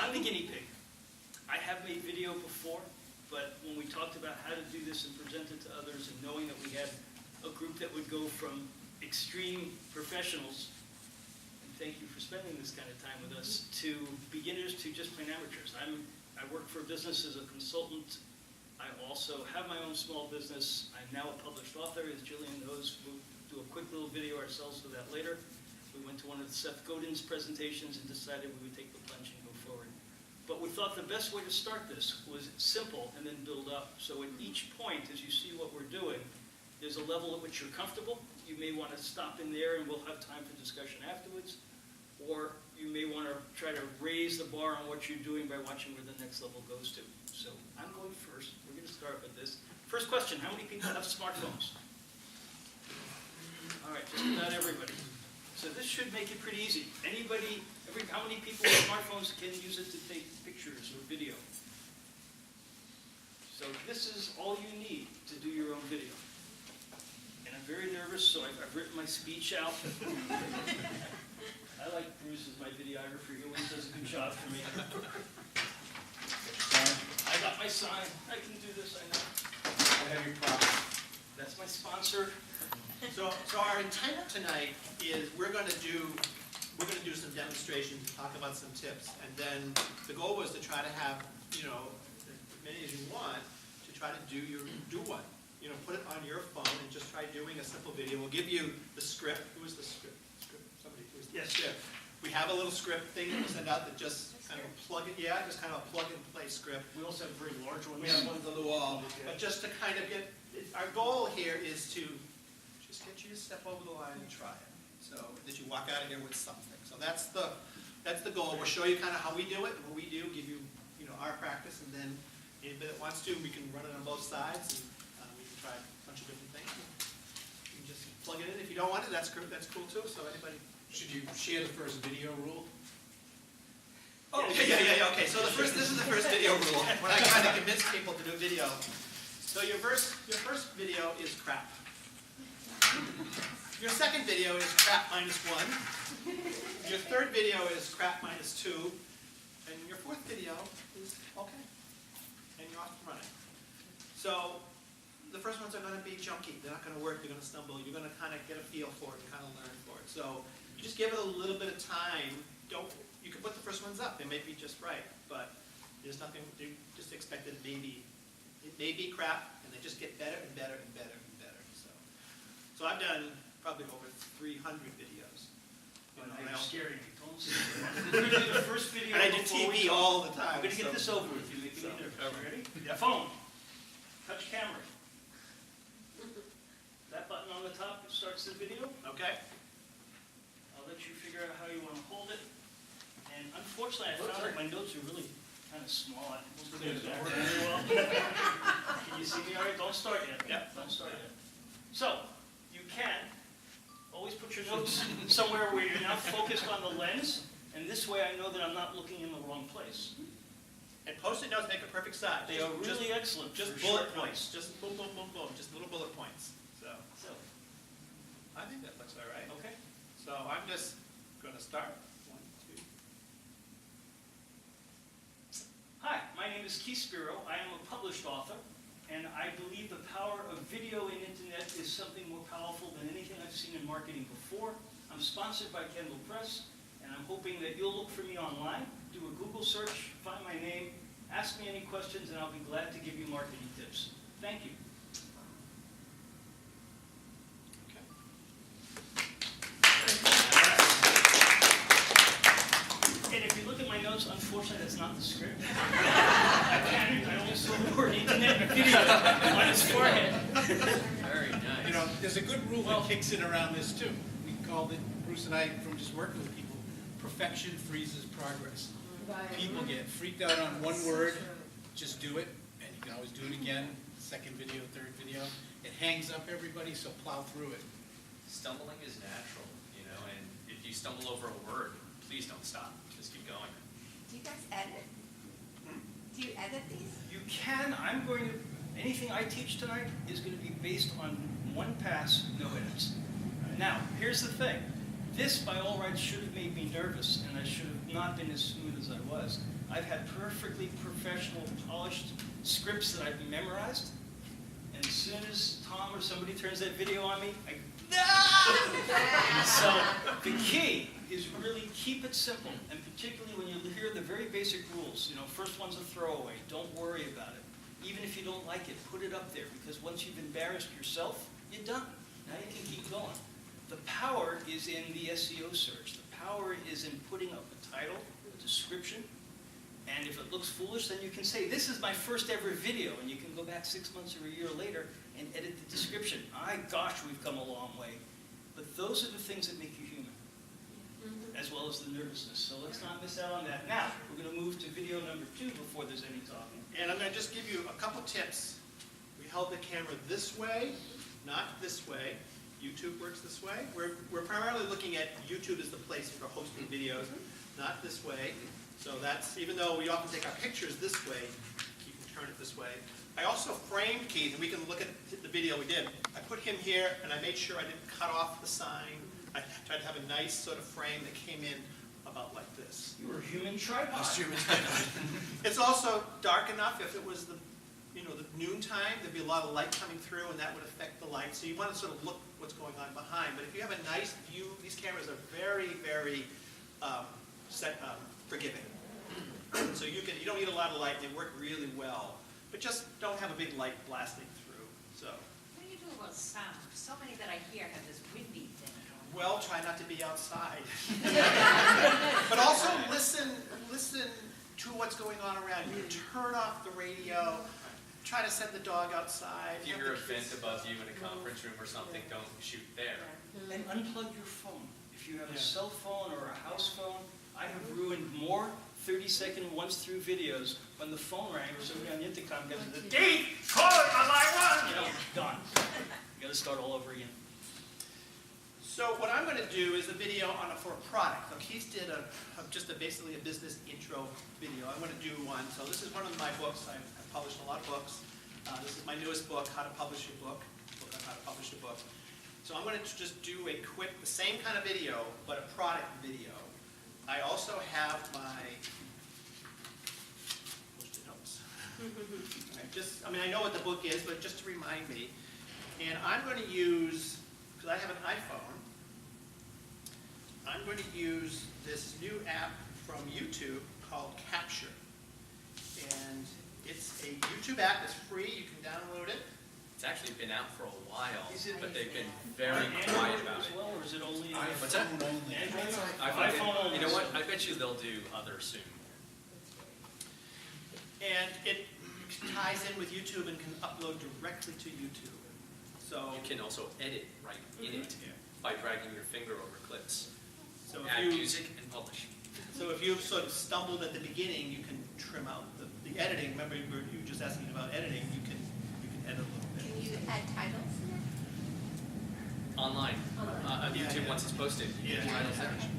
I'm the guinea pig. I have made video before, but when we talked about how to do this and present it to others, and knowing that we had a group that would go from extreme professionals, and thank you for spending this kind of time with us, to beginners to just plain amateurs. I work for a business as a consultant. I also have my own small business. I'm now a published author, as Jillian knows. We'll do a quick little video ourselves for that later. We went to one of Seth Godin's presentations and decided we would take the plunge and go forward. But we thought the best way to start this was simple and then build up. So at each point, as you see what we're doing, there's a level at which you're comfortable. You may want to stop in there and we'll have time for discussion afterwards. Or you may want to try to raise the bar on what you're doing by watching where the next level goes to. So I'm going first. We're going to start with this. First question, how many people have smartphones? All right, just about everybody. So this should make it pretty easy. How many people with smartphones can use it to take pictures or video? So this is all you need to do your own video. And I'm very nervous, so I've written my speech out. I like Bruce as my videographer. He always does a good job for me. I got my sign. I can do this, I know. I have your props. That's my sponsor. So our intent tonight is we're going to do some demonstrations, talk about some tips, and then the goal was to try to have, as many as you want, to try to do one. Put it on your phone and just try doing a simple video. We'll give you the script. Who is the script? Somebody. Who is the script? We have a little script thing that we'll send out that just kind of just kind of a plug and play script. We also have very large ones. We have ones on the wall, but just to kind of get, our goal here is to just get you to step over the line and try it, so that you walk out of here with something. So that's the goal. We'll show you kind of how we do it and what we do, give you, our practice, and then anybody that wants to, we can run it on both sides, and we can try a bunch of different things. You can just plug it in. If you don't want it, that's cool too. So anybody. Should you share the first video rule? Oh, yeah. Okay, so this is the first video rule. When I try to convince people to do video. So your first video is crap. Your second video is crap -1. Your third video is crap -2. And your fourth video is okay. And you're off and running. So the first ones are going to be junky. They're not going to work. They're going to stumble. You're going to kind of get a feel for it and kind of learn for it. So you just give it a little bit of time. You can put the first ones up. They may be just right, but there's nothing. You just expect it may be crap, and they just get better and better and better and better. So I've done probably over 300 videos. You're scaring me. Don't say that. We're going to do the first video. And I do TV all the time. I'm going to get this over with. You make me nervous. Ready? Yeah. Phone. Touch camera. That button on the top starts the video. Okay. I'll let you figure out how you want to hold it. And unfortunately, I found that my notes are really kind of small. I don't do that very well. Can you see me all right? Don't start yet. Yeah. Don't start yet. So, you can always put your notes somewhere where you're not focused on the lens, and this way I know that I'm not looking in the wrong place. And Post-it notes make a perfect size. They are really excellent. Just for bullet short points. notes. Just boom, boom, boom, boom. Just little bullet points. So I think that looks all right. Okay. So I'm just going to start. 1, 2. Hi, my name is Keith Spiro. I am a published author, and I believe the power of video and internet is something more powerful than anything I've seen in marketing before. I'm sponsored by Kendall Press, and I'm hoping that you'll look for me online, do a Google search, find my name, ask me any questions, and I'll be glad to give you marketing tips. Thank you. Okay. And if you look at my notes, unfortunately, that's not the script. I only saw the word internet and video on his forehead. Very nice. There's a good rule that kicks in around this too. We called it, Bruce and I, from just working with people, perfection freezes progress. People get freaked out on one word, just do it, and you can always do it again, second video, third video. It hangs up everybody, so plow through it. Stumbling is natural, and if you stumble over a word, please don't stop. Just keep going. Do you guys edit? Do you edit these? You can. Anything I teach tonight is going to be based on one pass, no edits. Now, here's the thing. This, by all rights, should have made me nervous, and I should have not been as smooth as I was. I've had perfectly professional, polished scripts that I've memorized, and as soon as Tom or somebody turns that video on me, so the key is really keep it simple, and particularly when you hear the very basic rules. First one's a throwaway. Don't worry about it. Even if you don't like it, put it up there, because once you've embarrassed yourself, you're done. Now you can keep going. The power is in the SEO search. The power is in putting up a title, a description, and if it looks foolish, then you can say, this is my first ever video, and you can go back 6 months or a year later and edit the description. Gosh, we've come a long way. But those are the things that make you human, as well as the nervousness. So let's not miss out on that. Now, we're going to move to video number 2 before there's any talking. And I'm going to just give you a couple tips. We held the camera this way, not this way. YouTube works this way. We're primarily looking at YouTube as the place for hosting videos, not this way. So that's, even though we often take our pictures this way, you can turn it this way. I also framed Keith, and we can look at the video we did. I put him here, and I made sure I didn't cut off the sign. I tried to have a nice sort of frame that came in about like this. You were a human tripod. It's also dark enough. If it was the noontime, there'd be a lot of light coming through, and that would affect the light. So you want to sort of look what's going on behind. But if you have a nice view, these cameras are very, very forgiving. So you don't need a lot of light. They work really well. But just don't have a big light blasting through. So. What do you do about sound? So many that I hear have this windy thing. Well, try not to be outside. But also listen to what's going on around you. Turn off the radio. Try to send the dog outside. If you hear a vent above you in a conference room or something, don't shoot there. And unplug your phone. If you have a cell phone or a house phone, I have ruined more 30-second once-through videos when the phone rang or somebody on the intercom goes, "Dave, call it on line 1!" Done. You got to start all over again. So what I'm going to do is a video for a product. So Keith did basically a business intro video. I'm going to do one. So this is one of my books. I've published a lot of books. This is my newest book, How to Publish Your Book. Book on how to publish a book. So I'm going to just do the same kind of video, but a product video. I also have my post-it notes. I know what the book is, but just to remind me. And I'm going to use, because I have an iPhone, I'm going to use this new app from YouTube called Capture. And it's a YouTube app. It's free. You can download it. It's actually been out for a while, Is it- but they've been very quiet about as it. well, or is it only What's that? Only. Android? iPhone only. You know what? I bet you they'll do other soon. And it ties in with YouTube and can upload directly to YouTube. So, You can also edit right in it by dragging your finger over clips. so Add if you music and publish. So if you've sort of stumbled at the beginning, you can trim out the editing. Remember, you were just asking about editing. You can edit a little bit. Can you add titles? Online, on Yeah, YouTube, yeah. once it's posted, you can Yeah. title search.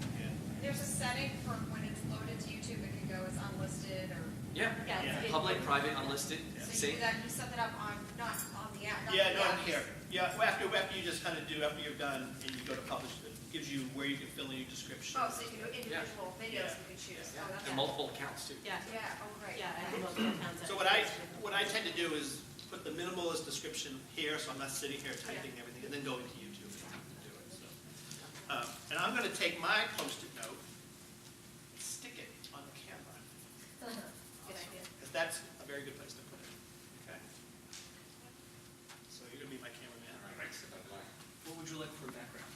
There's a setting for when it's loaded to YouTube, it can go as unlisted or. Yeah, Yeah. public, private, unlisted, So you same. do that, you set that up not on the app. not Yeah, the no, app. here. Yeah, well, after you just kind of do, after you're done, and you go to publish, it gives you where you can fill in your description. Oh, so you can do individual videos you can choose. Yeah. Oh, that's And multiple accounts too. Yeah, Yeah, oh, great. yeah, I have multiple accounts. So what I tend to do is put the minimalist description here, so I'm not sitting here typing everything, and then go into YouTube and do it. So, and I'm going to take my Post-it note, stick it on the camera, Good idea. because that's a very good place to put it. Okay. So you're going to be my cameraman. What would you like for a background?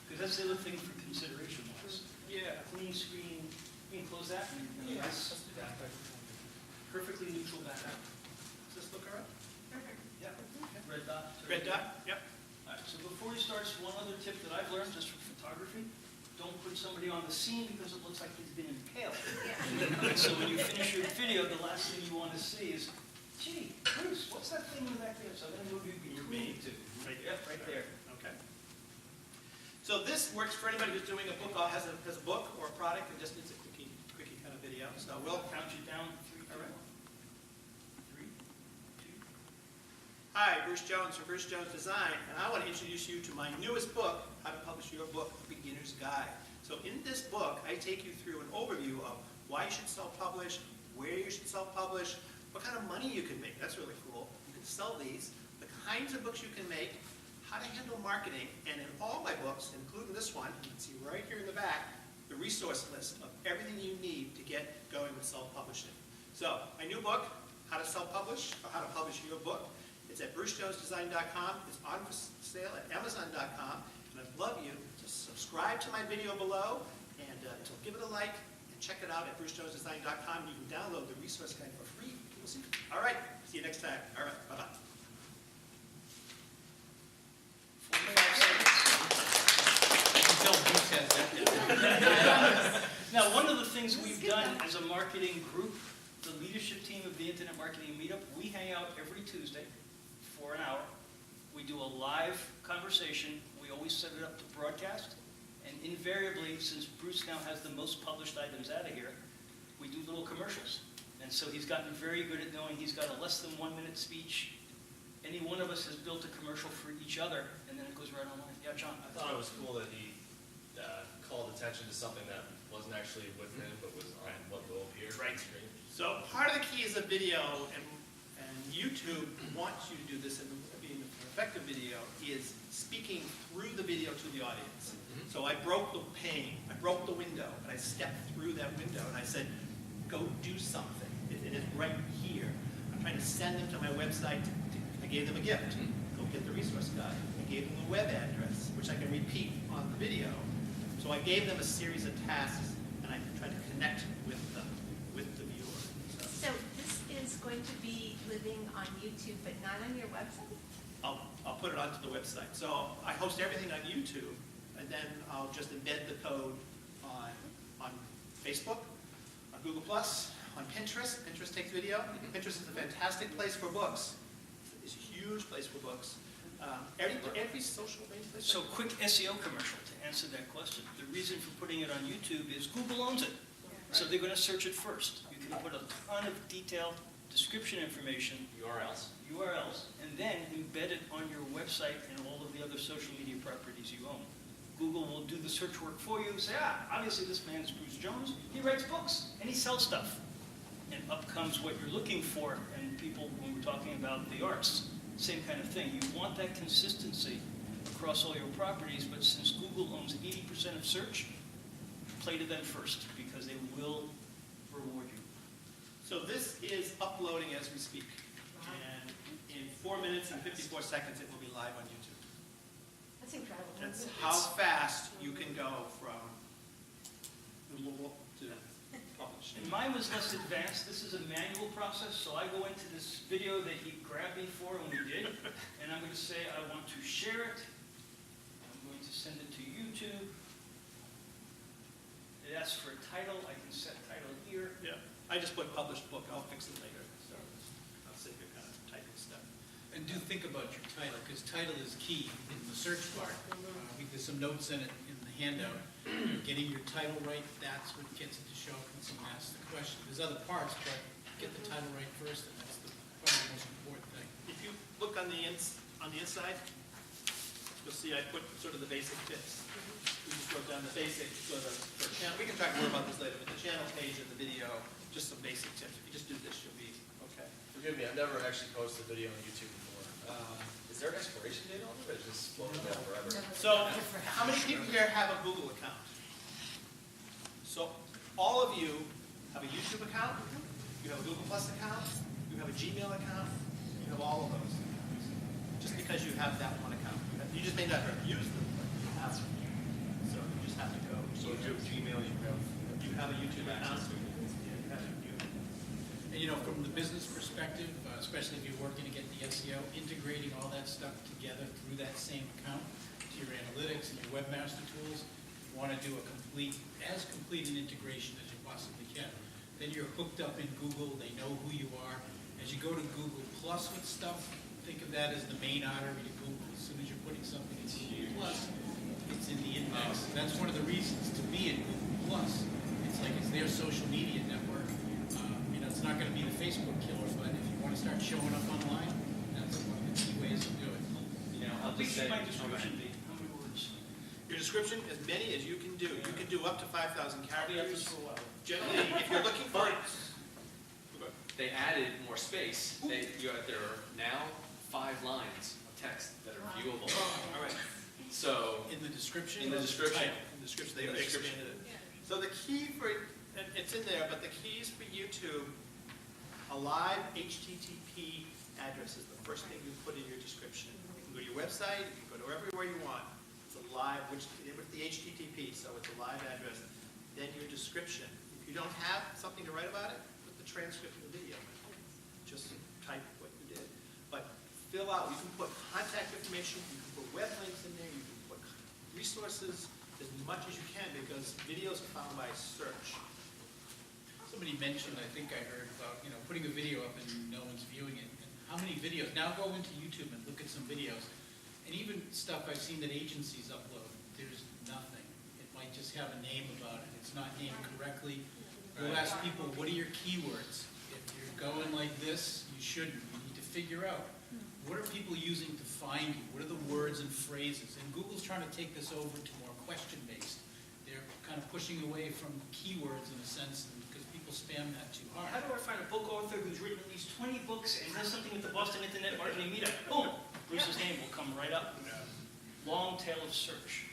Because that's the other thing for consideration was Yeah. clean screen. You can close that. Yeah. Let's do that. Perfectly neutral background. Does this look all right? Perfect. Yeah. Red dot. Red dot? Yep. All right, so before he starts, one other tip that I've learned just from photography, don't put somebody on the scene because it looks like he's been impaled. So when you finish your video, the last thing you want to see is, gee, Bruce, what's that thing in the back there? So I'm going to move you me too. Right, yep, right there. Okay. So this works for anybody who's doing a book, has a book or a product and just needs a quickie kind of video. So we'll Count you down. 3, 2, All right. 1. 3, 2. Hi, Bruce Jones from Bruce Jones Design, and I want to introduce you to my newest book, How to Publish Your Book, The Beginner's Guide. So in this book, I take you through an overview of why you should self-publish, where you should self-publish, what kind of money you can make. That's really cool. You can sell these, the kinds of books you can make, how to handle marketing, and in all my books, including this one, you can see right here in the back, the resource list of everything you need to get going with self-publishing. So, my new book, How to Self-Publish, or How to Publish Your Book, it's at brucejonesdesign.com. It's on for sale at amazon.com. And I'd love you to subscribe to my video below, and to give it a like, and check it out at brucejonesdesign.com. You can download the resource guide for free. We'll see. All right, see you next time. All right, bye-bye. 45 seconds. Until Bruce has that. Now, one of the things we've done as a marketing group, the leadership team of the Internet Marketing Meetup, we hang out every Tuesday for an hour. We do a live conversation. We always set it up to broadcast. And invariably, since Bruce now has the most published items out of here, we do little commercials. And so he's gotten very good at knowing he's got a less than 1 minute speech. Any one of us has built a commercial for each other, and then it goes right online. Yeah, John? I thought it was cool that he called attention to something that wasn't actually with him, but was on what will appear on the screen. So part of the key is a video, and YouTube wants you to do this, and being an effective video is speaking through the video to the audience. So I broke the pane, I broke the window, and I stepped through that window, and I said, go do something. It is right here. I'm trying to send them to my website. I gave them a gift. Go get the resource guide. I gave them a web address, which I can repeat on the video. So I gave them a series of tasks, and I tried to connect with them, with the viewer. So this is going to be living on YouTube, but not on your website? I'll put it onto the website. So I host everything on YouTube, and then I'll just embed the code on Facebook, on Google+, on Pinterest. Pinterest takes video. Pinterest is a fantastic place for books. It's a huge place for books. Every social media place. So quick SEO commercial to answer that question. The reason for putting it on YouTube is Google owns it. So they're going to search it first. You can put a ton of detailed description information, URLs, and then embed it on your website and all of the other social media properties you own. Google will do the search work for you, say, obviously this man is Bruce Jones, he writes books, and he sells stuff. And up comes what you're looking for, and people, when we're talking about the arts, same kind of thing. You want that consistency across all your properties, but since Google owns 80% of search, play to them first, because they will reward you. So this is uploading as we speak. And in 4 minutes and 54 seconds, it will be live on YouTube. That's incredible. That's how fast you can go from Google to publish. And mine was less advanced. This is a manual process, so I go into this video that he grabbed me for when we did, and I'm going to say I want to share it. I'm going to send it to YouTube. It asks for a title. I can set title here. Yeah, I just put published book. I'll fix it later. So I'll save you kind of typing stuff. And do think about your title, because title is key in the search part. There's some notes in it in the handout. Getting your title right, that's what gets it to show up when someone asks the question. There's other parts, but get the title right first, and that's probably the most important thing. If you look on the inside, you'll see I put sort of the basic tips. We just wrote down the basic for channel. We can talk more about this later, but the channel page of the video, just some basic tips. If you just do this, you'll be okay. Forgive me, I've never actually posted a video on YouTube before. Is there an expiration date on it, or is it just floating down forever? So, how many people here have a Google account? So, all of you have a YouTube account, you have a Google Plus account, you have a Gmail account, you have all of those. Just because you have that one account. You just may not have used them, but you have them. So, you just have to go. So if you have Gmail, You have a YouTube account. Yeah, you have a YouTube. And from the business perspective, especially if you're working to get the SEO, integrating all that stuff together through that same account to your analytics and your webmaster tools, you want to do as complete an integration as you possibly can. Then you're hooked up in Google, they know who you are. As you go to Google Plus with stuff, think of that as the main artery to Google. As soon as you're putting something in Google Plus, it's in the index. That's one of the reasons to be in Google Plus. It's like it's their social media network. It's not going to be the Facebook killer, but if you want to start showing up online, that's one of the key ways to do it. How big should my description be? How many words? Your description, as many as you can do. You can do up to 5,000 I'll be at this characters. for a while. Generally, if you're looking for, They added more space. There are now 5 lines of text that are viewable. all right, In the description? In the description. in the description, they In the description. expanded it. So the key for, and it's in there, but the keys for YouTube, a live HTTP address is the first thing you put in your description. You can go to your website, you can go to everywhere you want. It's a live, with the HTTP, so it's a live address. Then your description. If you don't have something to write about it, put the transcript of the video. Just type what you did. But fill out, you can put contact information, you can put web links in there, you can put resources as much as you can, because videos are found by search. Somebody mentioned, I think I heard about, putting a video up and no one's viewing it. And how many videos? Now go into YouTube and look at some videos. And even stuff I've seen that agencies upload, there's nothing. It might just have a name about it. It's not named correctly. We'll ask people, what are your keywords? If you're going like this, you shouldn't. You need to figure out, what are people using to find you? What are the words and phrases? And Google's trying to take this over to more question-based. They're kind of pushing away from keywords in a sense, because people spam that too hard. How do I find a book author who's written at least 20 books and does something with the Boston Internet Marketing Meetup? Boom, Bruce's name will come right up. Long tail of search.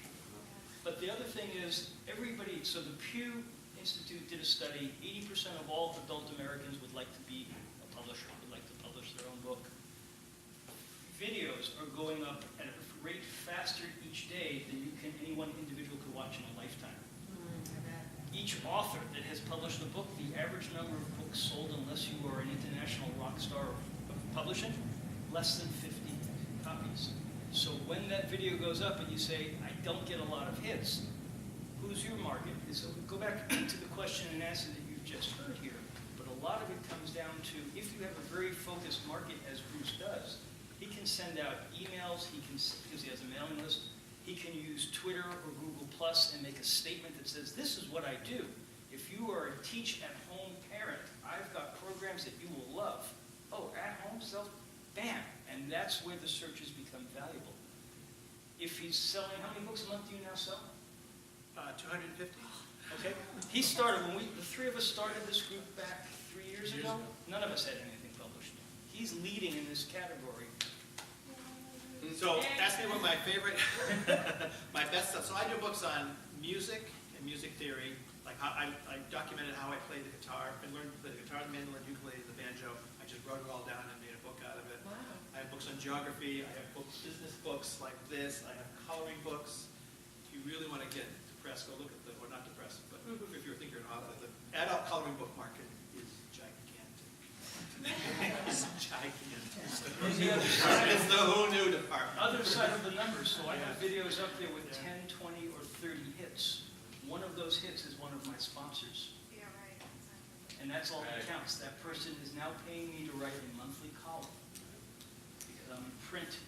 But the other thing is, so the Pew Institute did a study, 80% of all adult Americans would like to be a publisher, would like to publish their own book. Videos are going up at a rate faster each day than any one individual could watch in a lifetime. Each author that has published a book, the average number of books sold, unless you are an international rock star of publishing, less than 50 copies. So when that video goes up and you say, I don't get a lot of hits, who's your market? So go back to the question and answer that you've just heard here. But a lot of it comes down to, if you have a very focused market, as Bruce does, he can send out emails, because he has a mailing list, he can use Twitter or Google Plus and make a statement that says, this is what I do. If you are a teach-at-home parent, I've got programs that you will love. Oh, at-home self, bam. And that's where the searches become valuable. If he's selling, how many books a month do you now sell? 250. Okay. He started, the 3 of us started this group back 3 years ago, none of us had anything published. He's leading in this category. So ask me what my favorite, my best stuff. So I do books on music and music theory, like how I documented how I play the guitar. I learned to play the guitar, the mandolin, ukulele, the banjo. I just wrote it all down and made a book out of it. Wow. I have books on geography. I have business books like this. I have coloring books. If you really want to get depressed, go look at well, not depressed, but if you think you're an author, the adult coloring book market is gigantic. It's gigantic. It's the whole new department. Other side of the numbers, so I have videos up there with 10, 20, or 30 hits. One of those hits is one of my sponsors. Yeah, right, exactly. And that's all that counts. That person is now paying me to write a monthly column. Because I'm in print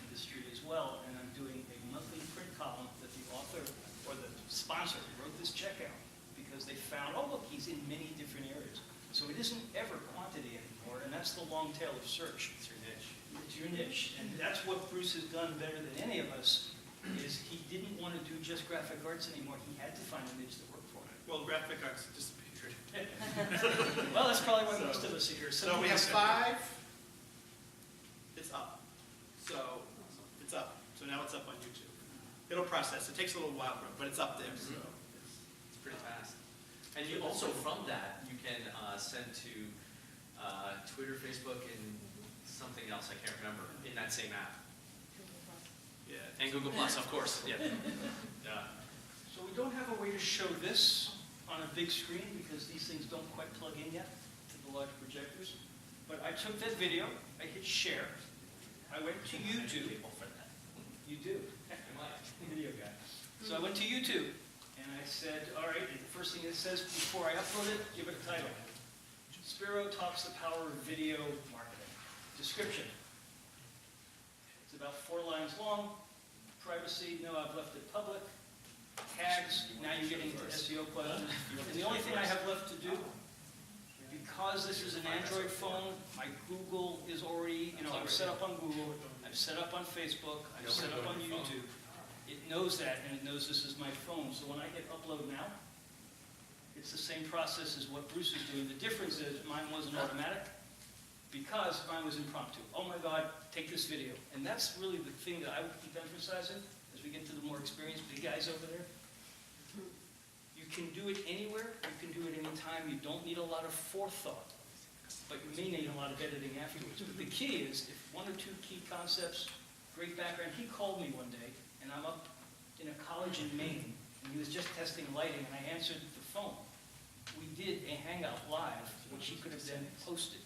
industry as well, and I'm doing a monthly print column that the author or the sponsor wrote this check out because they found, oh look, he's in many different areas. So it isn't ever quantity anymore, and that's the long tail of search. It's your niche. It's your niche, and that's what Bruce has done better than any of us, is he didn't want to do just graphic arts anymore. He had to find a niche that worked for him. Well, graphic arts disappeared. Well, that's probably why most of us are here. So we have 5. It's up. So it's up. So now it's up on YouTube. It'll process. It takes a little while, but it's up there. So It's pretty fast. And you also, from that, you can send to Twitter, Facebook, and something else I can't remember in that same app. yeah. And Google Plus, of course. Yeah. Yeah. So we don't have a way to show this on a big screen because these things don't quite plug in yet to the large projectors. But I took that video, I hit share, I went to YouTube. You do. Video guy. So I went to YouTube and I said, all right, and the first thing it says before I upload it, give it a title. Spiro talks the power of video marketing. Description. It's about 4 lines long. Privacy, no, I've left it public. Tags, now you're getting into SEO questions. And the only thing I have left to do, because this is an Android phone, my Google is already, I'm set up on Google, I've set up on Facebook, I've set up on YouTube. it knows that, and it knows this is my phone. So when I hit upload now, it's the same process as what Bruce is doing. The difference is mine wasn't automatic because mine was impromptu. Oh my God, take this video. And that's really the thing that I would keep emphasizing as we get to the more experienced big guys over there. You can do it anywhere. You can do it anytime. You don't need a lot of forethought, but you may need a lot of editing afterwards. But the key is, if one or two key concepts, great background. He called me one day, and I'm up in a college in Maine, and he was just testing lighting, and I answered the phone. We did a Hangout live, which he could have then posted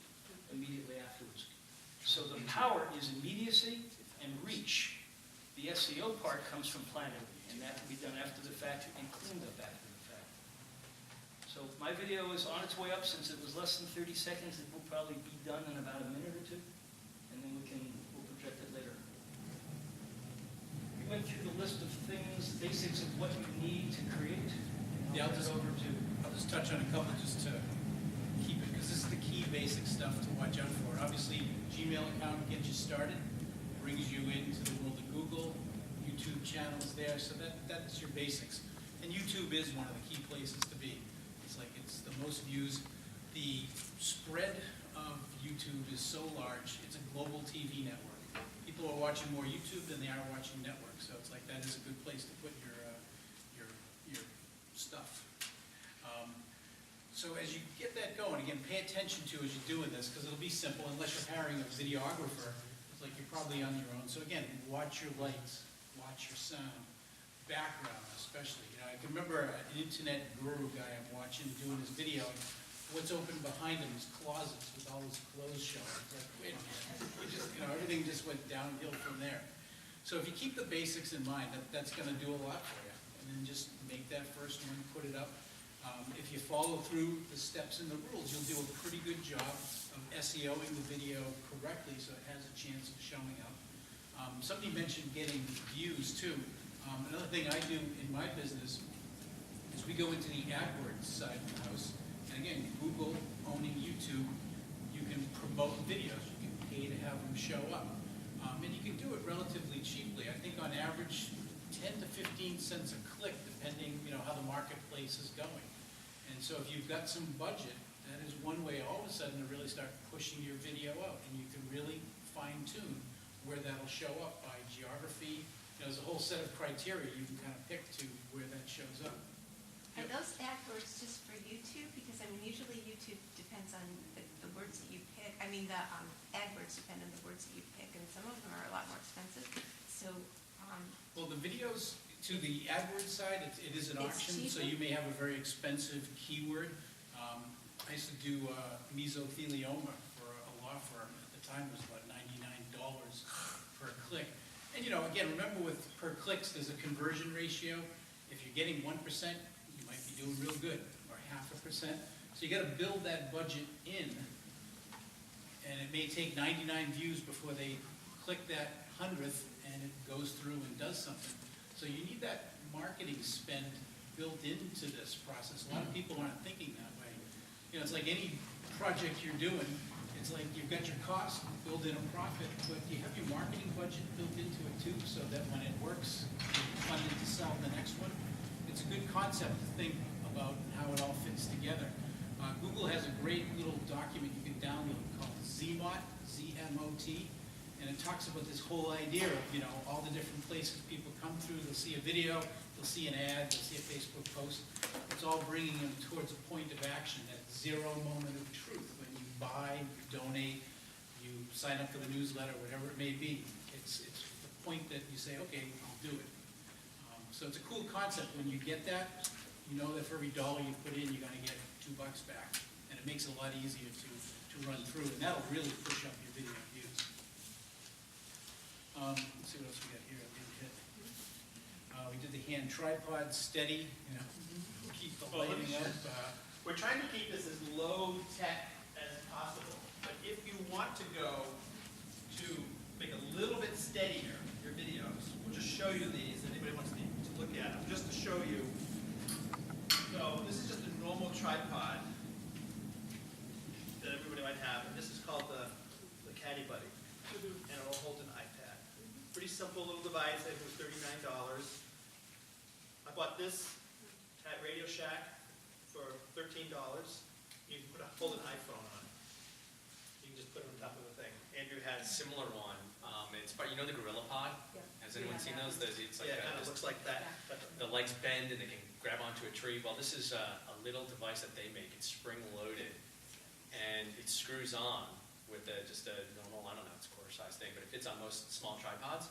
immediately afterwards. So the power is immediacy and reach. The SEO part comes from planning, and that can be done after the fact and cleaned up after the fact. So my video is on its way up. Since it was less than 30 seconds, it will probably be done in about a minute or two, and then we'll project it later. We went through the list of things, basics of what you need to create. Yeah, I'll just touch on a couple just to keep it, because this is the key basic stuff to watch out for. Obviously, Gmail account gets you started, brings you into the world of Google, YouTube channels there, so that's your basics. And YouTube is one of the key places to be. It's the most views. The spread of YouTube is so large, it's a global TV network. People are watching more YouTube than they are watching networks, so it's like that is a good place to put your stuff. So as you get that going, again, pay attention to as you're doing this, because it'll be simple unless you're hiring a videographer. It's like you're probably on your own. So again, watch your lights, watch your sound, background especially. You know, I can remember an internet guru guy I'm watching doing his video. And what's open behind him is closets with all his clothes showing. It's like, wait a minute, everything just went downhill from there. So if you keep the basics in mind, that's going to do a lot for you. And then just make that first one, put it up. If you follow through the steps and the rules, you'll do a pretty good job of SEOing the video correctly so it has a chance of showing up. Somebody mentioned getting views too. Another thing I do in my business is we go into the AdWords side of the house. And again, Google owning YouTube, you can promote videos. You can pay to have them show up. And you can do it relatively cheaply. I think on average, 10 to 15 cents a click, depending, how the marketplace is going. And so if you've got some budget, that is one way all of a sudden to really start pushing your video out. And you can really fine tune where that'll show up by geography. There's a whole set of criteria you can kind of pick to where that shows up. Are those AdWords just for YouTube? Because usually YouTube depends on the words that you pick. The AdWords depend on the words that you pick, and some of them are a lot more expensive. So, well, the videos to the AdWords side, it is an It's auction, so cheaper? you may have a very expensive keyword. I used to do mesothelioma for a law firm. At the time, it was about $99 per click. And again, remember with per clicks, there's a conversion ratio. If you're getting 1%, you might be doing real good, or 0.5%. So you got to build that budget in, and it may take 99 views before they click that 100th, and it goes through and does something. So you need that marketing spend built into this process. A lot of people aren't thinking that way. It's like any project you're doing. It's like you've got your cost, build in a profit, but you have your marketing budget built into it too, so that when it works, you're funded to sell the next one. It's a good concept to think about how it all fits together. Google has a great little document you can download called ZMOT, Z-M-O-T, and it talks about this whole idea of, all the different places people come through. They'll see a video, they'll see an ad, they'll see a Facebook post. It's all bringing them towards a point of action, that zero moment of truth. When you buy, you donate, you sign up for the newsletter, whatever it may be. It's the point that you say, okay, I'll do it. So it's a cool concept. When you get that, you know that for every dollar you put in, you're going to get $2 back. And it makes it a lot easier to run through. And that'll really push up your video views. Let's see what else we got here. We did the hand tripod steady, keep the lighting up. We're trying to keep this as low tech as possible, but if you want to go to make a little bit steadier your videos, we'll just show you these. Anybody wants to look at them, just to show you. So this is just a normal tripod that everybody might have, and this is called the Caddy Buddy, and it'll hold an iPad. Pretty simple little device, I think it was $39. I bought this at Radio Shack for $13. You can hold an iPhone on it. You can just put it on top of the thing. Andrew has, Similar one, it's, you know the Gorilla Pod? Has anyone seen those? It's like, yeah, it kind of this- looks like that. the legs bend and they can grab onto a tree. Well, this is a little device that they make. It's spring-loaded, and it screws on with just a normal, I don't know, it's a quarter-size thing, but it fits on most small tripods.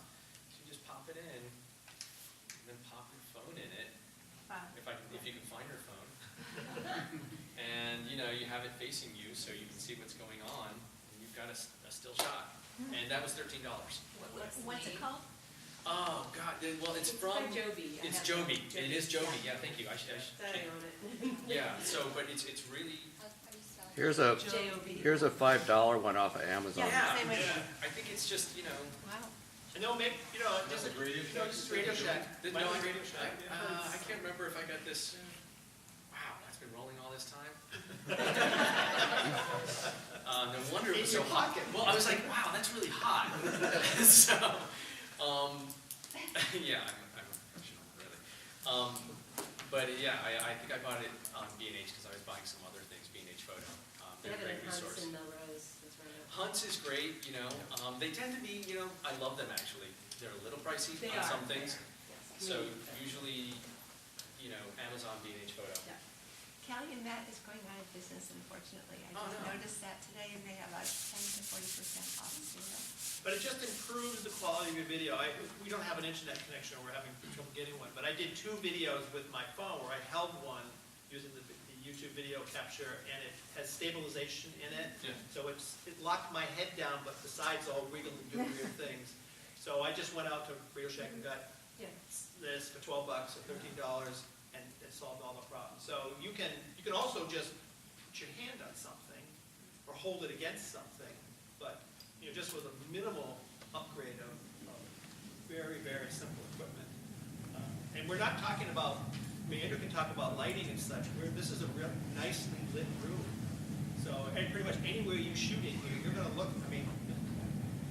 So you just pop it in, and then pop your phone in it, Wow. if you can find your phone. And, you have it facing you so you can see what's going on, and you've got a still shot. And that was $13. What's it called? Oh, God, well, it's from... by Joby. I It's have Joby. it. It is Joby, yeah, thank you. I should. That I own it. Yeah, so, but it's really... How do you spell it? J-O-B. Here's a $5 one off of Amazon. Yeah, same way. I think it's just, Wow. I know, maybe, just Radio Shack. Just Radio Shack. No, Might be I Radio Shack. I can't remember if I got this. Wow, that's been rolling all this time. No wonder it was In so your hot. pocket. Well, I was like, wow, that's really hot. So, yeah, I'm a professional, really. But yeah, I think I bought it on B&H because I was buying some other things, B&H Photo. They're a great resource. Hunts is great, they tend to be, I love them actually. They're a little pricey They on are. some things. Yes. So usually, Amazon, B&H Photo. Yeah. Calumet Matt is going out of business, unfortunately. I Oh, just no. noticed that today, and they have a 10 to 40% off sale. But it just improves the quality of your video. We don't have an internet connection, or we're having trouble getting one, but I did 2 videos with my phone where I held one using the YouTube video capture, and it has stabilization in it. Yeah. So it locked my head down, but the sides all wiggled and do weird things. So I just went out to Radio Shack and got Yeah. this for $12 or $13, and it solved all the problems. So you can also just put your hand on something or hold it against something, but just with a minimal upgrade of very, very simple equipment. And we're not talking about, Andrew can talk about lighting and such. This is a real nicely lit room. So and pretty much anywhere you shoot in here, you're going to look,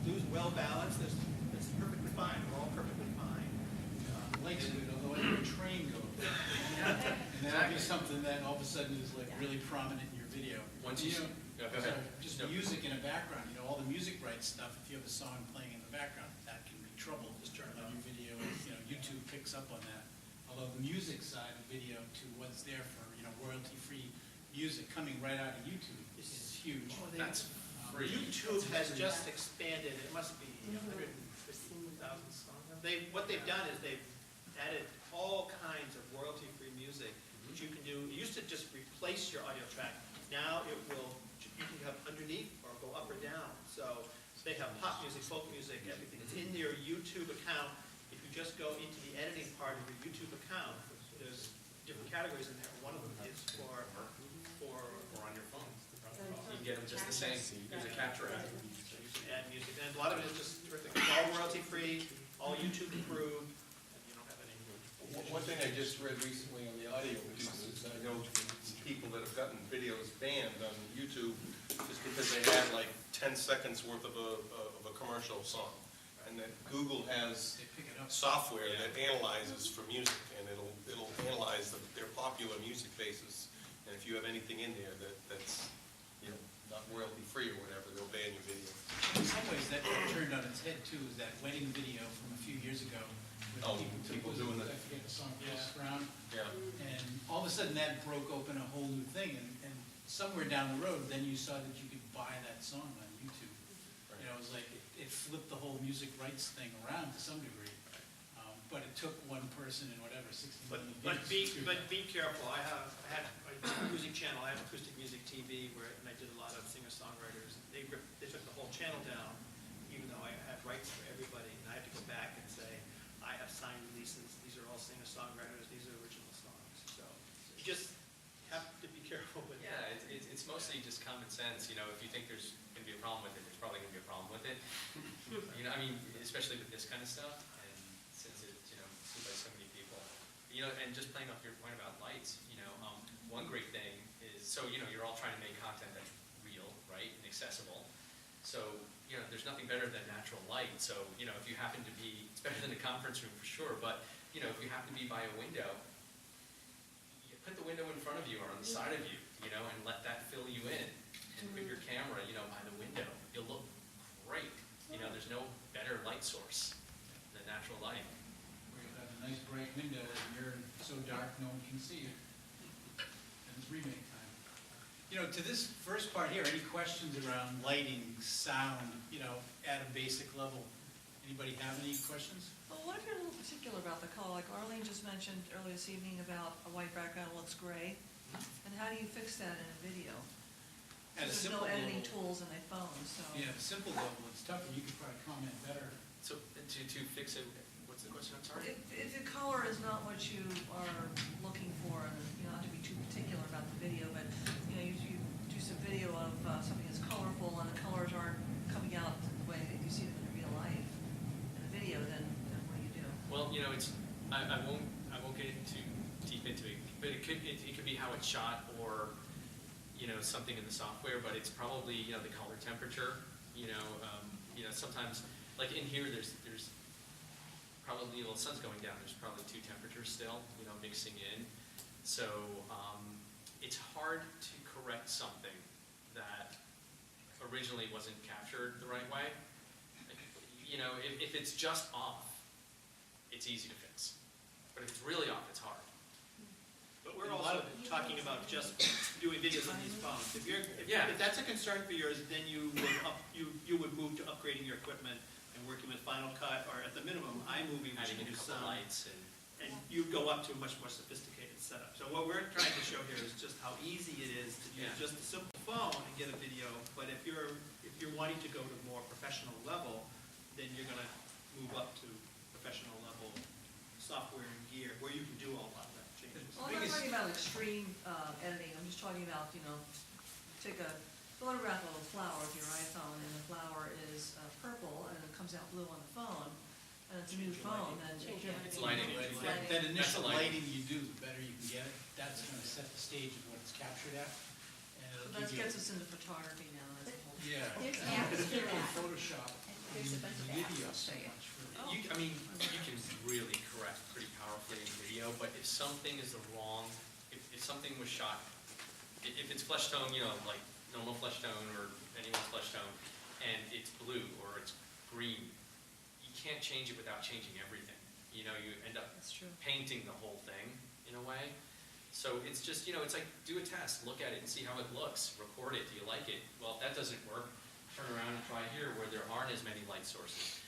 blue's well balanced. It's perfectly fine. We're all perfectly fine. Lakes of it, although I hear a train go. And that'll be something that all of a sudden is like really prominent in your video. Once you, go ahead. Just No. music in a background, all the music right stuff, if you have a song playing in the background, that can be trouble. Just turn on your video, YouTube picks up on that. Although the music side of video to what's there for, royalty-free music coming right out of YouTube is huge. That's free. YouTube has just expanded. It must be 150,000 songs. What they've done is they've added all kinds of royalty-free music, which you can do. It used to just replace your audio track. Now you can have underneath or go up or down. So they have pop music, folk music, everything. It's in their YouTube account. If you just go into the editing part of your YouTube account, there's different categories in there. One of them is for Or on your phone. You can get them just the same. There's a capture app. so you can add music. And a lot of it is just terrific. It's all royalty-free, all YouTube approved, and you don't have any. One thing I just read recently on the audio pieces, I know people that have gotten videos banned on YouTube just because they had like 10 seconds worth of a commercial song. And that Google has They pick it up. software that analyzes for music, and it'll analyze their popular music bases. And if you have anything in there that's not royalty-free or whatever, they'll ban your video. In some ways, that turned on its head too, is that wedding video from a few years ago. where Oh, took people those- doing the- I forget the song, Yeah. Close Around. Yeah. And all of a sudden, that broke open a whole new thing, and somewhere down the road, then you saw that you could buy that song on YouTube. It was like, it flipped the whole music rights thing around to some degree. But it took one person and whatever, 60 million views. But be careful. I had a music channel. I have Acoustic Music TV, and I did a lot of singer-songwriters. They took the whole channel down, even though I had rights for everybody. And I had to go back and say, I have signed releases. These are all singer-songwriters. These are original songs. So you just have to be careful with Yeah, that. it's mostly just common sense, if you think there's going to be a problem with it, there's probably going to be a problem with it. Especially with this kind of stuff, and since it's, seen by so many people. And just playing off your point about lights, one great thing is, so, you're all trying to make content that's real, right, and accessible. So, there's nothing better than natural light. So, if you happen to be, it's better than a conference room for sure, but, if you happen to be by a window, you put the window in front of you or on the side of you, and let that fill you in. And put your camera, by the window. You'll look great. There's no better light source than natural light. Where you have a nice bright window and you're so dark no one can see you. And it's remake time. To this first part here, any questions around lighting, sound, at a basic level? Anybody have any questions? Well, what if you're a little particular about the color? Like Arlene just mentioned earlier this evening about a white background looks gray. And how do you fix that in a video? At a There's simple no editing level. tools in my phone, so. Yeah, at a simple level, it's tough, and you could probably comment better. So, to fix it, what's the question? I'm sorry? If the color is not what you are looking for, and not to be too particular about the video, but, you do some video of something that's colorful and the colors aren't coming out the way that you see them in real life in the video, then what do you do? Well, I won't get too deep into it, but it could be how it's shot or, something in the software, but it's probably, the color temperature, sometimes, like in here, there's probably, well, the sun's going down, there's probably two temperatures still, mixing in. So, it's hard to correct something that originally wasn't captured the right way. If it's just off, it's easy to fix. But if it's really off, it's hard. But we're also talking about just doing videos on these phones. If that's a concern for yours, then you would move to upgrading your equipment and working with Final Cut, or at the minimum, iMovie, which Adding can in do a couple some. lights And you go up to a much more sophisticated setup. So what we're trying to show here is just how easy it is to use just a simple phone and get a video. But if you're wanting to go to a more professional level, then you're going to move up to professional level software and gear where you can do a lot of that changes. Well, I'm not talking about extreme editing, I'm just talking about, take a photograph of a flower with your iPhone, and the flower is purple, and it comes out blue on the phone, and it's a new phone, then you can't. It's lighting. That initial That's the lighting. lighting you do, the better you can get it. That's going to set the stage of what it's captured at. And it'll So that give you- gets us into photography now, that's a whole. Yeah. There's Yeah, apps for in that. Photoshop, There's a bunch of video apps so for you. much for. You can really correct pretty powerfully in video, but if something is the wrong, if something was shot, if it's flesh tone, like normal flesh tone or anyone's flesh tone, and it's blue or it's green, you can't change it without changing everything. You end up That's true. painting the whole thing in a way. So it's just, it's like do a test, look at it and see how it looks, record it, do you like it? Well, if that doesn't work, turn around and try here where there aren't as many light sources.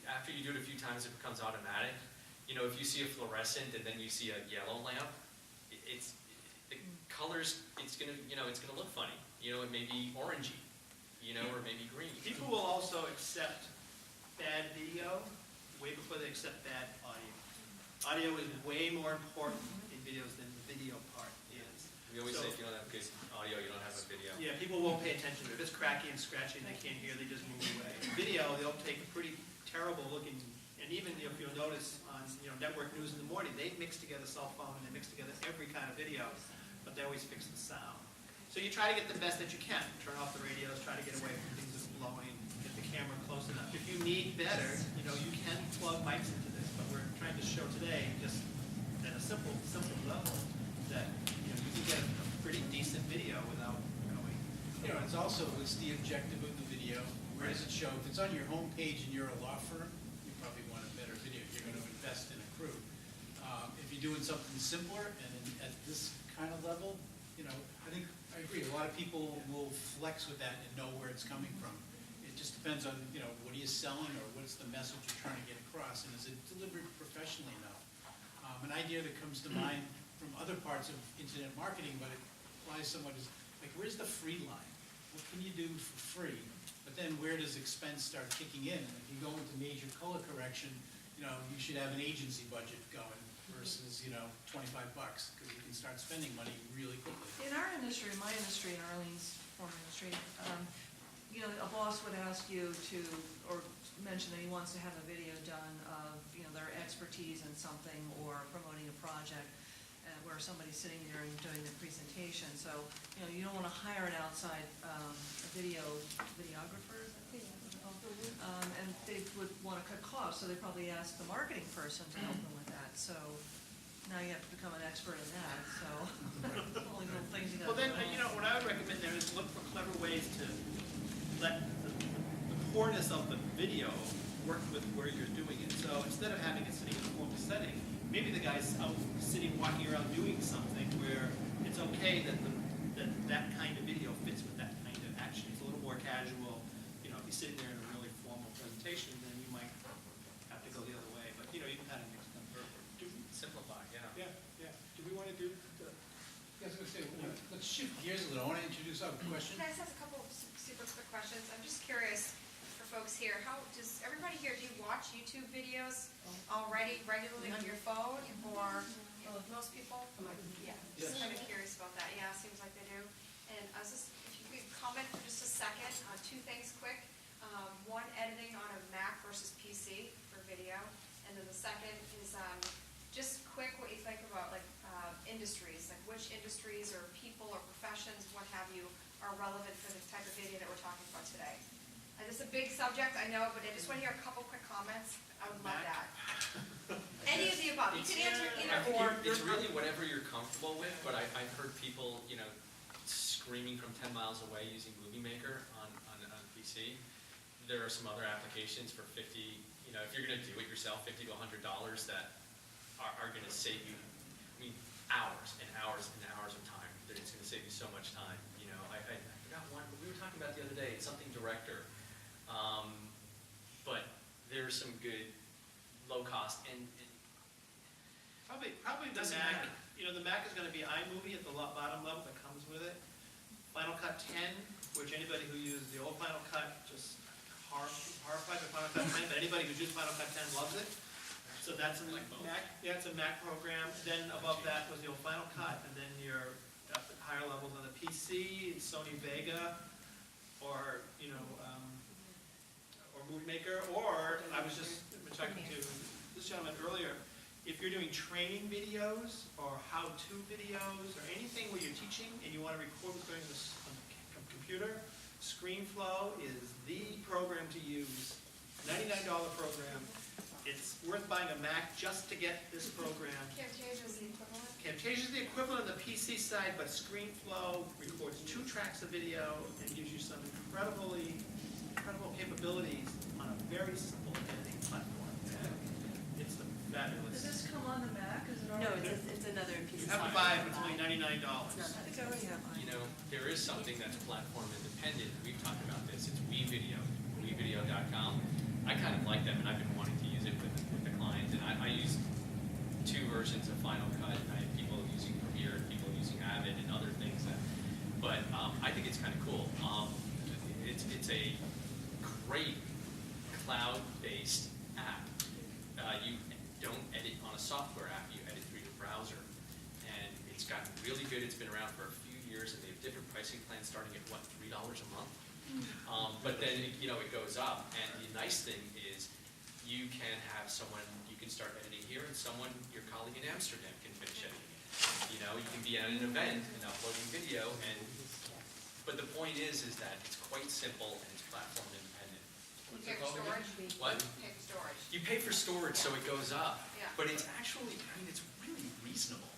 After you do it a few times, it becomes automatic. If you see a fluorescent and then you see a yellow lamp, the colors, it's gonna look funny. It may be orangey, or maybe green. People will also accept bad video way before they accept bad audio. Audio is way more important in videos than the video part is. We always So- say if you don't have good audio, you don't have a video. Yeah, people won't pay attention to it. If it's cracky and scratchy and they can't hear, they just move away. Video, they'll take a pretty terrible looking, and even if you'll notice on, network news in the morning, they mix together cell phone and they mix together every kind of video, but they always fix the sound. So you try to get the best that you can. Turn off the radios, try to get away from things that are blowing, get the camera close enough. If you need better, you can plug mics into this, but we're trying to show today, just at a simple level, that, you can get a pretty decent video without going. It's also, what's the objective of the video? Where does it show? If it's on your home page and you're a law firm, you probably want a better video. You're going to invest in a crew. If you're doing something simpler and at this kind of level, I agree. A lot of people will flex with that and know where it's coming from. It just depends on, what are you selling or what's the message you're trying to get across, and is it delivered professionally enough? An idea that comes to mind from other parts of internet marketing, but it applies somewhat, is like, where's the free line? What can you do for free? But then where does expense start kicking in? And if you go into major color correction, you should have an agency budget going versus, $25, because you can start spending money really quickly. In our industry, my industry, and Arlene's former industry, a boss would ask you to, or mention that he wants to have a video done of, their expertise in something or promoting a project. where somebody's sitting there and doing the presentation. So, you know, you don't want to hire an outside videographer, is that what it's called? And they would want to cut costs, so they probably ask the marketing person to help them with that. So now you have to become an expert in that, so only little things you got to Well, then, do. you know, what I would recommend there is look for clever ways to let the poorness of the video work with where you're doing it. So instead of having it sitting in a formal setting, maybe the guy's out sitting, walking around doing something where it's okay that that kind of video fits with that kind of action. It's a little more casual. You know, if he's sitting there in a really formal presentation, then you might have to go the other way. But, you know, you can kind of mix them. Simplify, yeah. Yeah. Do we want to do the? I was gonna say, let's shift gears a little. I want to introduce our question. Can I just ask a couple of super quick questions? I'm just curious for folks here, how, does everybody here, do you watch YouTube videos already regularly on your phone, or most people? Yeah, just kind of curious about that. Yeah, seems like they do. And I was just, if you could comment for just a second on two things quick. One, editing on a Mac versus PC for video, and then the second is just quick what you think about like industries, like which industries or people or professions, what have you, are relevant for the type of video that we're talking about today. And it's a big subject, I know, but I just want to hear a couple quick comments. I would love that. Any of the above. You can answer either or. It's really whatever you're comfortable with, but I've heard people, you know, screaming from 10 miles away using Movie Maker on PC. There are some other applications for 50, you know, if you're going to do it yourself, $50 to $100 that are going to save you, I mean, hours and hours and hours of time. That it's going to save you so much time. You know, I forgot one, but we were talking about the other day, it's something director. But there's some good low cost and Probably the Doesn't Mac, matter. you know, the Mac is gonna be iMovie at the bottom level that comes with it. Final Cut 10, which anybody who used the old Final Cut just horrified with Final Cut 10, but anybody who's used Final Cut 10 loves it. So that's a Like both. Mac, yeah, it's a Mac program. Then above that was the old Final Cut, and then you're up at higher levels on the PC, it's Sony Vega, or, you know, or Movie Maker, or I was just talking to this gentleman earlier, if you're doing training videos or how-to videos or anything where you're teaching and you want to record what's going on the computer, ScreenFlow is the program to use. $99 program. It's worth buying a Mac just to get this program. Camtasia is the equivalent? Camtasia is the equivalent on the PC side, but ScreenFlow records 2 tracks of video and gives you some incredible capabilities on a very simple editing platform. It's fabulous. Does this come on the Mac? Is it No, already? it's another piece You of have to software. buy it, but it's only $99. I think I already have mine. you know, there is something that's platform independent. We've talked about this. It's WeVideo, WeVideo.com. I kind of like them, and I've been wanting to use it with the clients. And I use 2 versions of Final Cut. I have people using Premiere, people using Avid, and other things. But I think it's kind of cool. It's a great cloud-based app. You don't edit on a software app. You edit through your browser. And it's gotten really good. It's been around for a few years, and they have different pricing plans starting at, what, $3 a month? But then, you know, it goes up. And the nice thing is you can have someone, you can start editing here, and someone, your colleague in Amsterdam, can finish editing. You know, you can be at an event and uploading video, but the point is that it's quite simple and it's platform independent. You pay for storage? What? Pay for storage. You pay for storage, so it goes up. Yeah. But it's actually, I mean, it's really reasonable.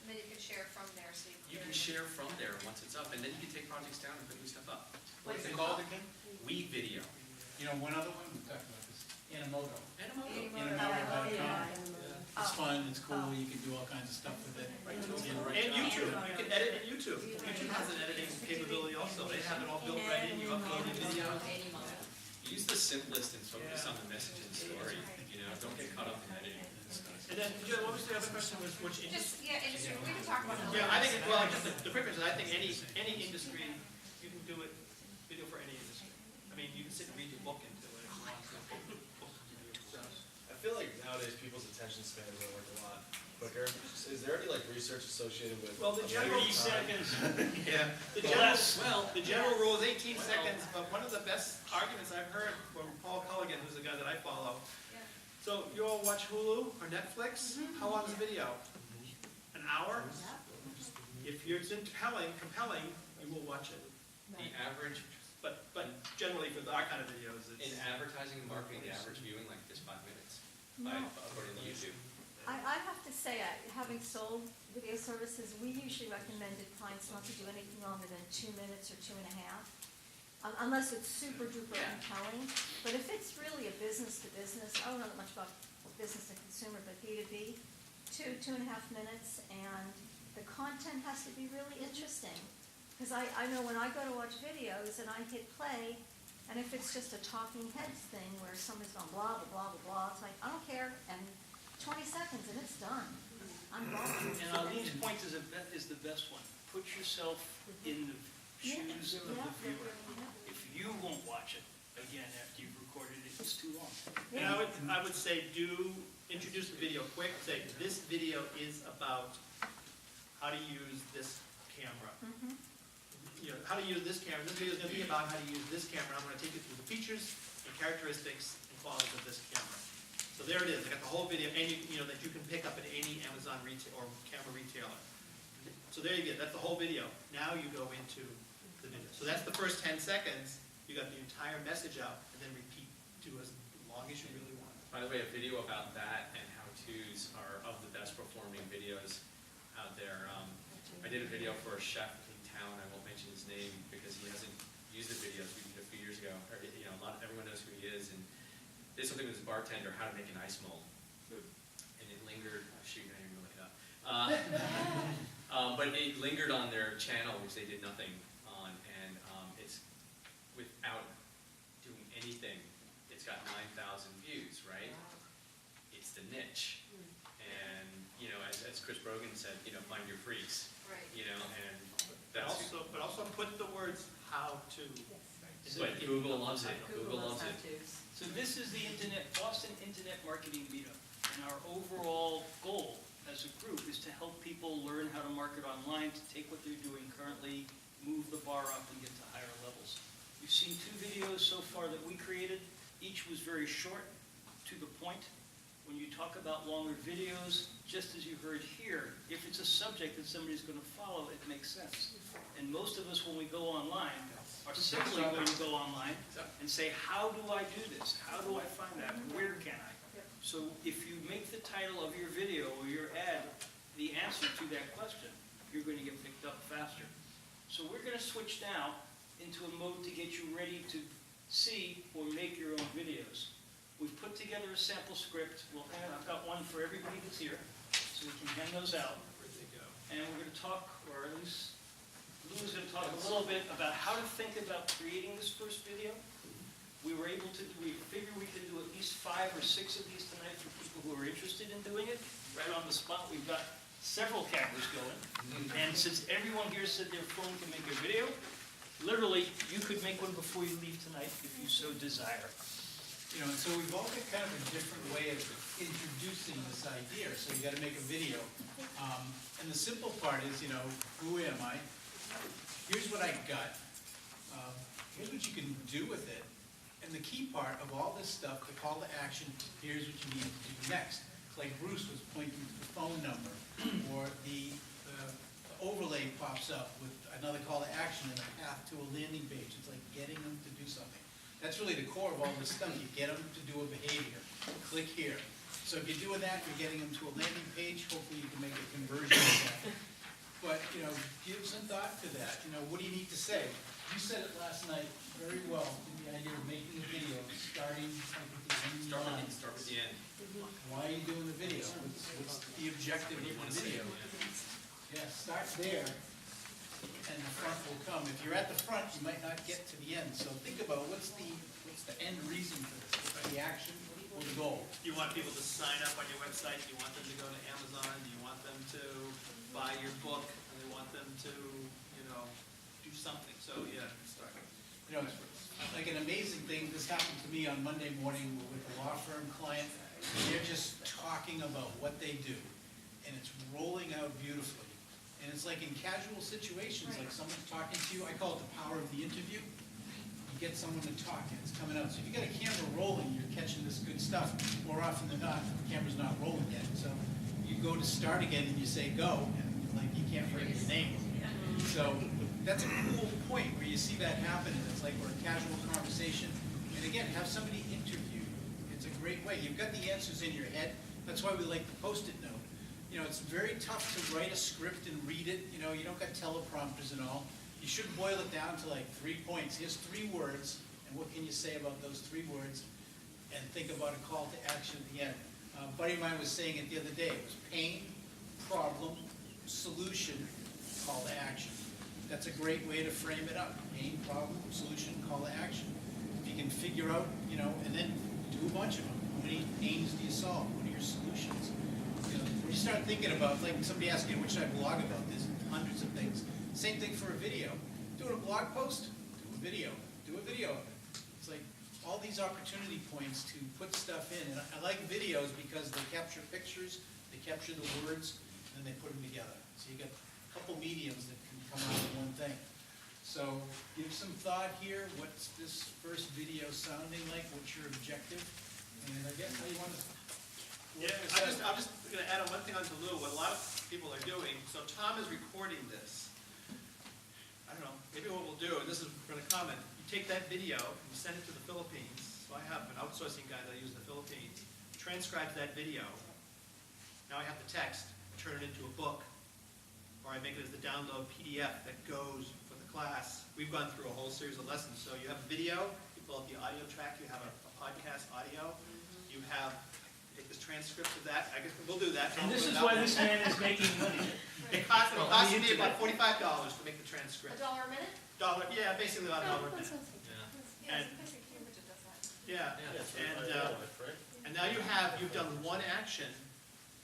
And then you can share from there, so You can share from there once it's up, and then you can take projects down and put new stuff up. What's it called again? WeVideo. You know, one other one, we talked about this, Animoto. Yeah. It's fun, it's cool, you can do all kinds of stuff with it. And YouTube, you can edit in YouTube. YouTube has an editing capability also. They have it all built right in, you upload the video. Use the simplest and focus on the message and story. You know, don't get caught up in editing. And then, Jill, what was the other question, was which industry? Just, yeah, industry, we can talk about it. Yeah, I think, well, just the quick question, I think any industry, you can do it, video for any industry. I mean, you can sit and read your book into it. if you want to. I feel like nowadays people's attention spans are like a lot quicker. Is there any like research associated with? Well, the general. 30 seconds. Yeah. The general rule is 18 seconds, but one of the best arguments I've heard from Paul Culligan, who's the guy that I follow. Yeah. So you all watch Hulu or Netflix? How long is the video? An an hour. If it's compelling, you will watch it. The average, But generally for our kind of videos, in it's, advertising and marketing, the average viewing like is 5 minutes, according to YouTube. I have to say, having sold video services, we usually recommended clients not to do anything longer than 2 minutes or 2.5, unless it's super duper compelling. But if it's really a business to business, I don't know that much about business to consumer, but B2B, 2.5 minutes, and the content has to be really interesting. Because I know when I go to watch videos and I hit play, and if it's just a talking heads thing where somebody's going blah, blah, blah, blah, blah, it's like, I don't care, and 20 seconds and it's done. I'm gone. And Eileen's point is the best one. Put yourself in the shoes of the viewer. If you won't watch it again after you've recorded it, it's too long. and I would say introduce the video quick, say this video is about how to use this camera. You know, how to use this camera. This video is going to be about how to use this camera. I'm going to take you through the features and characteristics and qualities of this camera. So there it is. I got the whole video, and you know that you can pick up at any Amazon retail or camera retailer. So there you go. That's the whole video. Now you go into the video. So that's the first 10 seconds. You got the entire message out, and then repeat to as long as you really want. By the way, a video about that and how-tos are of the best performing videos out there. I did a video for a chef in town. I won't mention his name because he hasn't used the videos we did a few years ago. Or, you know, everyone knows who he is. And did something with his bartender, how to make an ice mold. And it lingered. Shoot, I didn't really know. But it lingered on their channel, which they did nothing on, and it's without doing anything. It's got 9,000 views, right? It's the niche. And, you know, as Chris Brogan said, you know, find your freaks. Right. You know, and But that's. also put the words how to. But Google loves it. Google loves it. So this is the Boston Internet Marketing Meetup. And our overall goal as a group is to help people learn how to market online, to take what they're doing currently, move the bar up and get to higher levels. You've seen 2 videos so far that we created. Each was very short, to the point. When you talk about longer videos, just as you heard here, if it's a subject that somebody's going to follow, it makes sense. And most of us, when we go online, are simply going to go online and say, how do I do this? How do I find that? Where can I? So if you make the title of your video or your ad the answer to that question, you're going to get picked up faster. So we're going to switch now into a mode to get you ready to see or make your own videos. We've put together a sample script. I've got one for everybody that's here, so we can hand those out. And we're going to talk, or at least Lou's going to talk a little bit about how to think about creating this first video. We figured we could do at least 5 or 6 of these tonight for people who are interested in doing it. Right on the spot, we've got several cameras going. And since everyone here said their phone can make a video, literally, you could make one before you leave tonight if you so desire. You know, and so we've all got kind of a different way of introducing this idea, so you gotta make a video. And the simple part is, you know, who am I? Here's what I got. Here's what you can do with it. And the key part of all this stuff, the call to action, here's what you need to do next. Like Bruce was pointing to the phone number, or the overlay pops up with another call to action and a path to a landing page. It's like getting them to do something. That's really the core of all this stuff. You get them to do a behavior. Click here. So if you're doing that, you're getting them to a landing page. Hopefully you can make a conversion of that. But, you know, give some thought to that. You know, what do you need to say? You said it last night very well, the idea of making a video, starting like at the end. Start with the end. Why are you doing the video? What's the objective of the video? Yeah, start there, and the front will come. If you're at the front, you might not get to the end. So think about what's the end reason for this? The action or the goal? You want people to sign up on your website, you want them to go to Amazon, you want them to buy your book, and you want them to, you know, do something. So, yeah, start. You know, like an amazing thing, this happened to me on Monday morning with a law firm client. They're just talking about what they do, and it's rolling out beautifully. And it's like in casual situations, like someone's talking to you, I call it the power of the interview. You get someone to talk, and it's coming out. So if you got a camera rolling, you're catching this good stuff. More often than not, the camera's not rolling yet. So you go to start again and you say go, and like you can't forget your name. So that's a cool point where you see that happen, and it's like we're a casual conversation. And again, have somebody interview you. It's a great way. You've got the answers in your head. That's why we like the Post-it note. You know, it's very tough to write a script and read it. You know, you don't got teleprompters and all. You should boil it down to like 3 points. Here's 3 words, and what can you say about those 3 words? And think about a call to action at the end. A buddy of mine was saying it the other day. It was pain, problem, solution, call to action. That's a great way to frame it up. Pain, problem, solution, call to action. If you can figure out, you know, and then do a bunch of them. How many pains do you solve? What are your solutions? You know, when you start thinking about, like somebody asked you, what should I blog about? There's hundreds of things. Same thing for a video. Doing a blog post, do a video. Do a video of it. It's like all these opportunity points to put stuff in. And I like videos because they capture pictures, they capture the words, and then they put them together. So you got a couple mediums that can come out of one thing. So give some thought here. What's this first video sounding like? What's your objective? And again, how you want to work this out? I'm just going to add on one thing onto Lou, what a lot of people are doing. So Tom is recording this. I don't know, maybe what we'll do, and this is for the comment, you take that video, and you send it to the Philippines. So I have an outsourcing guy that I use in the Philippines, transcribes that video. Now I have the text, turn it into a book, or I make it as the download PDF that goes for the class. We've gone through a whole series of lessons. So you have a video, you pull out the audio track, you have a podcast audio, you have, take this transcript of that, I guess we'll do that. And this is why this man is making money. It costs me about $45 to make the transcript. $1 a minute? Yeah, basically about $1 a minute. Yeah, And- it's basic Cambridge that does that. Yeah, Yeah, and now you've done one action.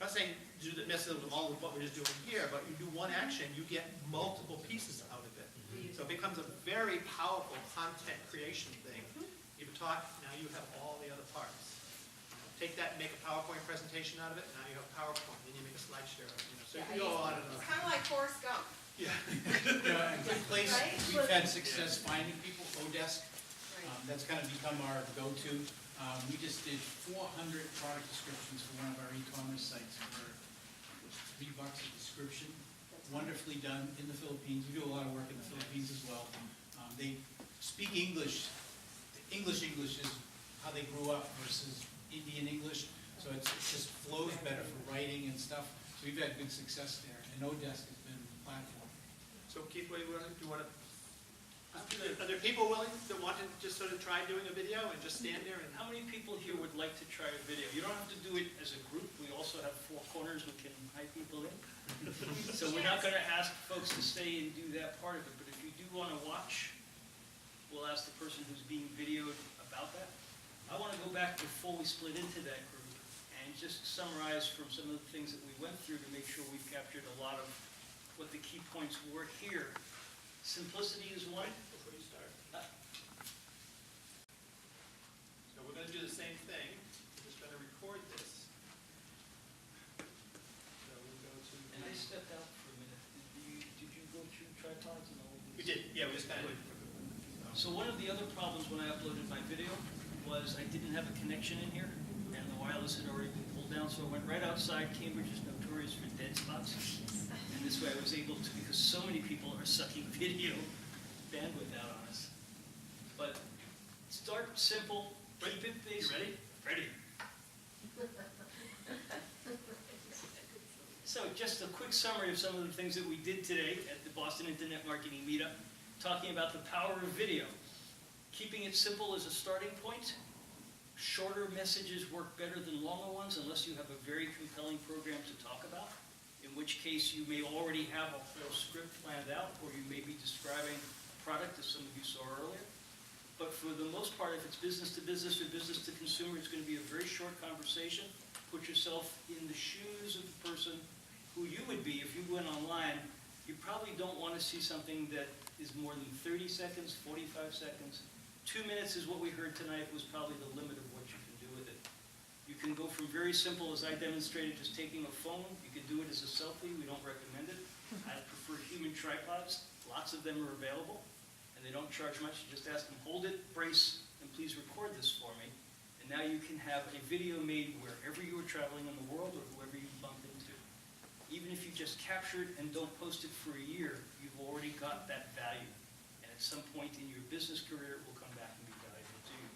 I'm not saying do the necessarily with all of what we're just doing here, but you do one action, you get multiple pieces out of it. So it becomes a very powerful content creation thing. You've talked, now you have all the other parts. Take that and make a PowerPoint presentation out of it, now you have PowerPoint, then you make a slideshare. So you can go on and on. It's kind of like Forrest Gump. Yeah. Yeah, a good place, Right? we've had success finding people, Odesk. That's kind of become our go-to. We just did 400 product descriptions for one of our e-commerce sites for $3 a description. Wonderfully done in the Philippines. We do a lot of work in the Philippines as well. They speak English. English is how they grew up versus Indian English. So it just flows better for writing and stuff. So we've had good success there. And Odesk has been the platform. So Keith, what do you want to, are there people willing that want to just sort of try doing a video and just stand there and? How many people here would like to try a video? You don't have to do it as a group. We also have 4 corners we can hide people in. So we're not going to ask folks to stay and do that part of it, but if you do want to watch, we'll ask the person who's being videoed about that. I want to go back before we split into that group and just summarize from some of the things that we went through to make sure we've captured a lot of what the key points were here. Simplicity is one. Before you start. So we're going to do the same thing. We're just going to record this. So we'll go to. And I stepped out for a minute. Did you go through tripods and all of We this? did, yeah, we just kind of. So one of the other problems when I uploaded my video was I didn't have a connection in here, and the wireless had already been pulled down, so I went right outside. Cambridge is notorious for dead spots. And this way I was able to, because so many people are sucking video bandwidth out on us. But start simple, keep it basic. You ready? Ready. So just a quick summary of some of the things that we did today at the Boston Internet Marketing Meetup, talking about the power of video. Keeping it simple is a starting point. Shorter messages work better than longer ones unless you have a very compelling program to talk about, in which case you may already have a whole script planned out, or you may be describing a product, as some of you saw earlier. But for the most part, if it's business to business or business to consumer, it's going to be a very short conversation. Put yourself in the shoes of the person who you would be if you went online. You probably don't want to see something that is more than 30 seconds, 45 seconds. 2 minutes is what we heard tonight was probably the limit of what you can do with it. You can go from very simple, as I demonstrated, just taking a phone. You can do it as a selfie. We don't recommend it. I prefer human tripods. Lots of them are available, and they don't charge much. You just ask them, hold it, brace, and please record this for me. And now you can have a video made wherever you are traveling in the world or whoever you bump into. even if you just capture it and don't post it for a year, you've already got that value. And at some point in your business career, it will come back and be valuable to you.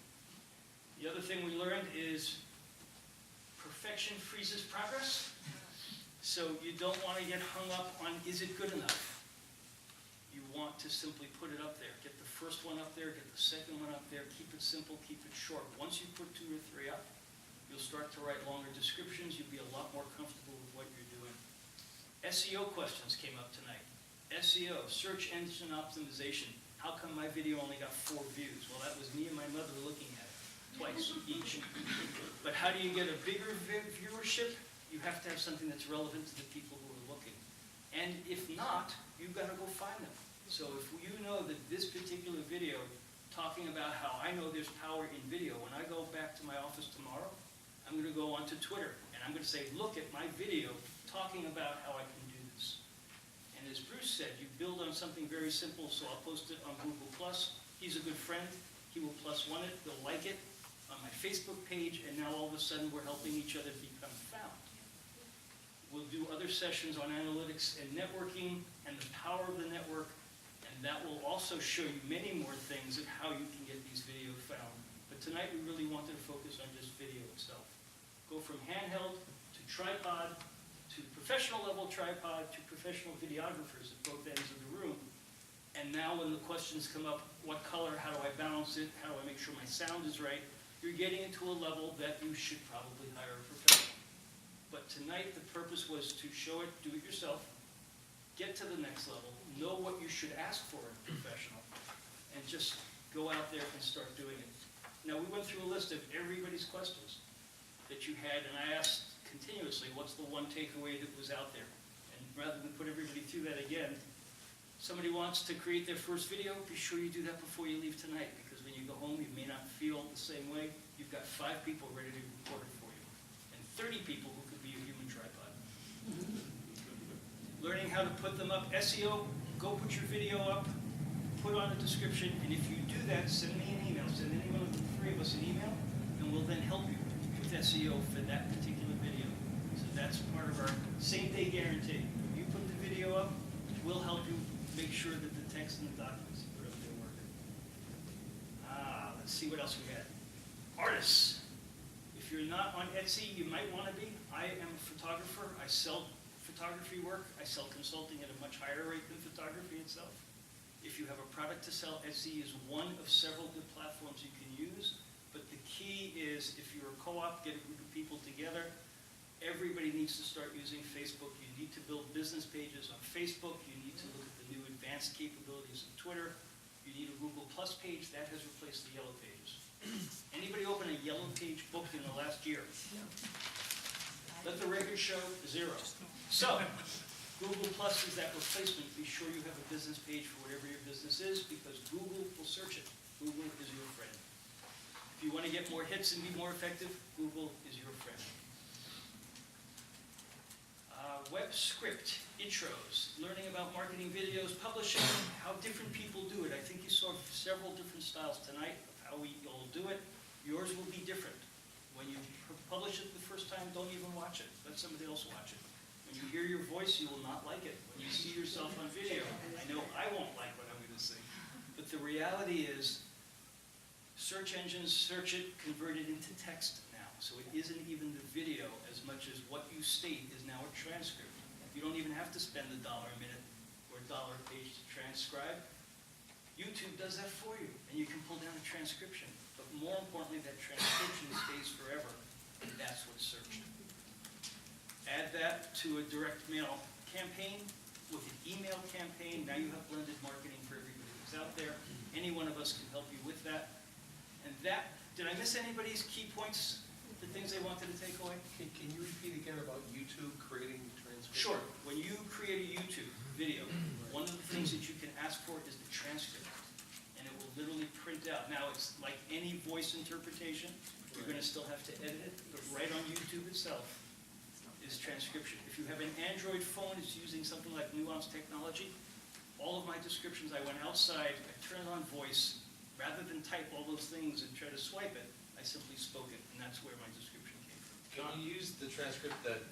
The other thing we learned is perfection freezes progress. So you don't want to get hung up on, is it good enough? You want to simply put it up there. Get the first one up there, get the second one up there, keep it simple, keep it short. Once you put 2 or 3 up, you'll start to write longer descriptions. You'll be a lot more comfortable with what you're doing. SEO questions came up tonight. SEO, search engine optimization. How come my video only got 4 views? Well, that was me and my mother looking at it, twice each. But how do you get a bigger viewership? You have to have something that's relevant to the people who are looking. And if not, you've got to go find them. So if you know that this particular video talking about how I know there's power in video, when I go back to my office tomorrow, I'm going to go onto Twitter and I'm going to say, look at my video talking about how I can do this. And as Bruce said, you build on something very simple, so I'll post it on Google+. He's a good friend. He will +1 it. He'll like it on my Facebook page, and now all of a sudden we're helping each other become found. We'll do other sessions on analytics and networking and the power of the network, and that will also show you many more things of how you can get these videos found. But tonight we really wanted to focus on just video itself. Go from handheld to tripod to professional level tripod to professional videographers at both ends of the room. And now when the questions come up, what color, how do I balance it, how do I make sure my sound is right, you're getting into a level that you should probably hire a professional. But tonight, the purpose was to show it, do it yourself, get to the next level, know what you should ask for in a professional, and just go out there and start doing it. Now, we went through a list of everybody's questions that you had, and I asked continuously, what's the one takeaway that was out there? And rather than put everybody through that again, somebody wants to create their first video, be sure you do that before you leave tonight, because when you go home, you may not feel the same way. You've got 5 people ready to record it for you, and 30 people who could be a human tripod. Learning how to put them up. SEO, go put your video up, put on a description, and if you do that, send me an email. Send any one of the 3 of us an email, and we'll then help you with SEO for that particular video. So that's part of our same-day guarantee. You put the video up, we'll help you make sure that the text and the documents you put up there work. Let's see what else we had. Artists. If you're not on Etsy, you might want to be. I am a photographer. I sell photography work. I sell consulting at a much higher rate than photography itself. If you have a product to sell, Etsy is one of several good platforms you can use. But the key is, if you're a co-op, get a group of people together. Everybody needs to start using Facebook. You need to build business pages on Facebook. You need to look at the new advanced capabilities of Twitter. You need a Google Plus page. That has replaced the yellow pages. Anybody open a yellow page book in the last year? Let the record show 0. So, Google Plus is that replacement. Be sure you have a business page for whatever your business is, because Google will search it. Google is your friend. If you want to get more hits and be more effective, Google is your friend. Web script, intros, learning about marketing videos, publishing, how different people do it. I think you saw several different styles tonight of how we all do it. Yours will be different. When you publish it the first time, don't even watch it. Let somebody else watch it. When you hear your voice, you will not like it. When you see yourself on video, I know I won't like what I'm going to say. But the reality is, search engines search it, convert it into text now. So it isn't even the video as much as what you state is now a transcript. You don't even have to spend $1 a minute or $1 a page to transcribe. YouTube does that for you, and you can pull down a transcription. But more importantly, that transcription stays forever, and that's what's searched. Add that to a direct mail campaign with an email campaign. Now you have blended marketing for everybody who's out there. Any one of us can help you with that. And that, did I miss anybody's key points, the things they wanted to take away? Can you repeat again about YouTube creating transcripts? Sure. When you create a YouTube video, one of the things that you can ask for is the transcript. And it will literally print out. Now, it's like any voice interpretation. You're going to still have to edit it, but right on YouTube itself is transcription. If you have an Android phone that's using something like nuanced technology, all of my descriptions, I went outside, I turned on voice. Rather than type all those things and try to swipe it, I simply spoke it, and that's where my description came from. Can you use the transcript that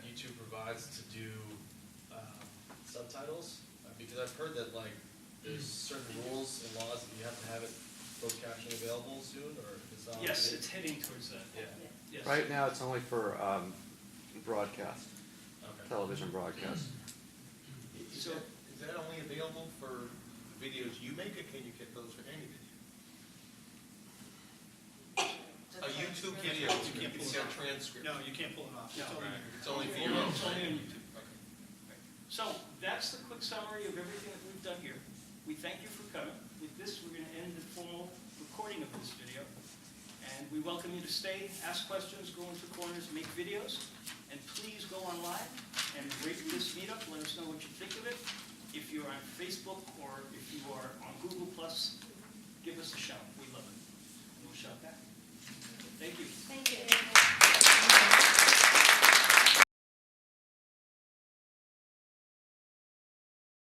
YouTube provides to do subtitles? Because I've heard that like there's certain rules and laws that you have to have it closed captioning available soon, or is that? Yes, it's heading towards that. Yeah. Yes. Right now, it's only for broadcast, Okay. television broadcast. Is that only available for videos you make, or can you get those for any video? A YouTube video, you can see a transcript. No, you can't pull it off. It's No. only- It's only for your own. It's only on YouTube. Okay. So that's the quick summary of everything that we've done here. We thank you for coming. With this, we're going to end the formal recording of this video. And we welcome you to stay, ask questions, go into corners, make videos. And please go online and rate this meetup. Let us know what you think of it. If you're on Facebook or if you are on Google+, give us a shout. We love it. And we'll shout back. Thank you. Thank you.